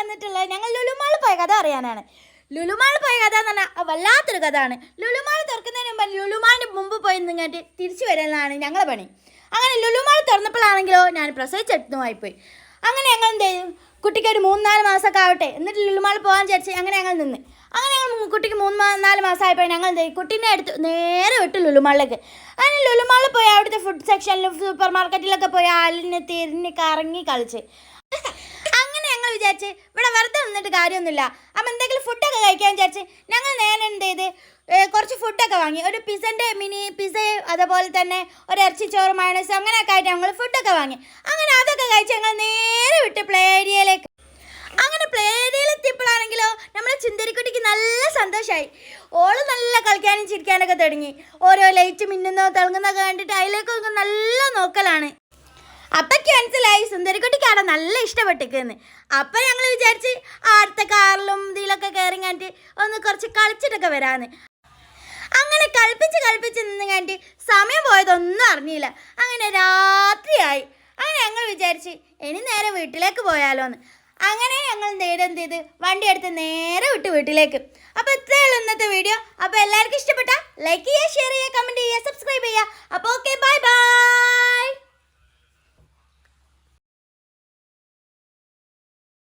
വന്നിട്ടുള്ളത് ഞങ്ങൾ ലുലുമാൾ പോയ കഥ അറിയാനാണ്. ലുലുമാൾ പോയ കഥ എന്ന് പറഞ്ഞാൽ വല്ലാത്തൊരു കഥയാണ്. ലുലുമാൾ തുറക്കുന്നതിന് മുമ്പ് ലുലുമാളിൻ്റെ മുമ്പ് പോയി നിന്നിട്ട് തിരിച്ചു വരുന്നതാണ് ഞങ്ങളെ പണി. അങ്ങനെ ലുലുമാൾ തുറന്നപ്പോഴാണെങ്കിലോ ഞാൻ പ്രസവിച്ചെത്തുമായിപ്പോയി. അങ്ങനെ ഞങ്ങൾ എന്ത് ചെയ്യും, കുട്ടിക്ക് ഒരു 3-4 മാസമൊക്കെ ആവട്ടെ എന്നിട്ട് ലുലുമാൾ പോകാൻ വിചാരിച്ച് അങ്ങനെ ഞങ്ങൾ നിന്ന്. അങ്ങനെ ഞങ്ങൾ കുട്ടിക്ക് 3-4 മാസമായപ്പോൾ ഞങ്ങൾ എന്ത് ചെയ്യും, കുട്ടീനെ എടുത്ത് നേരെ വിട്ടു ലുലുമാളിലേക്ക്. അങ്ങനെ ലുലുമാളിൽ പോയി അവിടുത്തെ ഫുഡ് സെക്ഷനിലും സൂപ്പർ മാർക്കറ്റിലൊക്കെ പോയി അലിഞ്ഞ് തിരിഞ്ഞ് കറങ്ങി കളിച്ച്. അങ്ങനെ ഞങ്ങൾ വിചാരിച്ച് ഇവിടെ വെറുതെ നിന്നിട്ട് കാര്യമൊന്നുമില്ല, അപ്പം എന്തെങ്കിലും ഫുഡൊക്കെ കഴിക്കാൻ വിചാരിച്ച് ഞങ്ങൾ നേരെ എന്ത് ചെയ്ത് കുറച്ച് ഫുഡൊക്കെ വാങ്ങി. ഒരു പിസ്സൻ്റെ മിനി പിസ്സയും അതുപോലെ തന്നെ ഒരു ഇറച്ചിച്ചോറ് മയണൈസ് അങ്ങനെയൊക്കെ ആയിട്ട് ഞങ്ങൾ ഫുഡൊക്കെ വാങ്ങി. അങ്ങനെ അതൊക്കെ കഴിച്ച് ഞങ്ങൾ നേരെ വിട്ട് പ്ലേ ഏരിയയിലേക്ക്. അങ്ങനെ പ്ലേ ഏരിയയിൽ എത്തിയപ്പോഴാണെങ്കിലോ നമ്മുടെ ചുന്ദരിക്കുട്ടിക്ക് നല്ല സന്തോഷമായി. ഓള് നല്ല കളിക്കാനും ചിരിക്കാനൊക്കെ തുടങ്ങി. ഓരോ ലൈറ്റ് മിന്നുന്നോ തിളങ്ങുന്നൊക്കെ കണ്ടിട്ട് അതിലേക്കൊക്കെ നല്ല നോക്കലാണ്. അപ്പൊക്ക് മനസ്സിലായി സുന്ദരിക്കുട്ടിക്ക് അവിടെ നല്ല ഇഷ്ടപ്പെട്ടിരിക്കുന്നു. അപ്പം ഞങ്ങൾ വിചാരിച്ച് അടുത്ത കാറിലും ഇതിലൊക്കെ കയറി കണ്ടിട്ട് ഒന്ന് കുറച്ച് കളിച്ചിട്ടൊക്കെ വരാമെന്ന്. അങ്ങനെ കളിപ്പിച്ച് നിന്ന് കണ്ടിട്ട് സമയം പോയതൊന്നും അറിഞ്ഞില്ല. അങ്ങനെ രാത്രിയായി. അങ്ങനെ ഞങ്ങൾ വിചാരിച്ച് ഇനി നേരെ വീട്ടിലേക്ക് പോയാലോ എന്ന്. അങ്ങനെ ഞങ്ങൾ നേരെ എന്ത് ചെയ്ത് വണ്ടി എടുത്ത് നേരെ വിട്ട് വീട്ടിലേക്ക്. അപ്പോൾ ഇത്രയുള്ള ഇന്നത്തെ വീഡിയോ. അപ്പോൾ എല്ലാവർക്കും ഇഷ്ടപ്പെട്ടാൽ ലൈക്ക് ചെയ്യുക, ഷെയർ ചെയ്യുക, കമൻറ്റ് ചെയ്യുക, സബ്സ്ക്രൈബ് ചെയ്യുക. അപ്പോൾ ഓക്കെ, ബൈ ബൈ.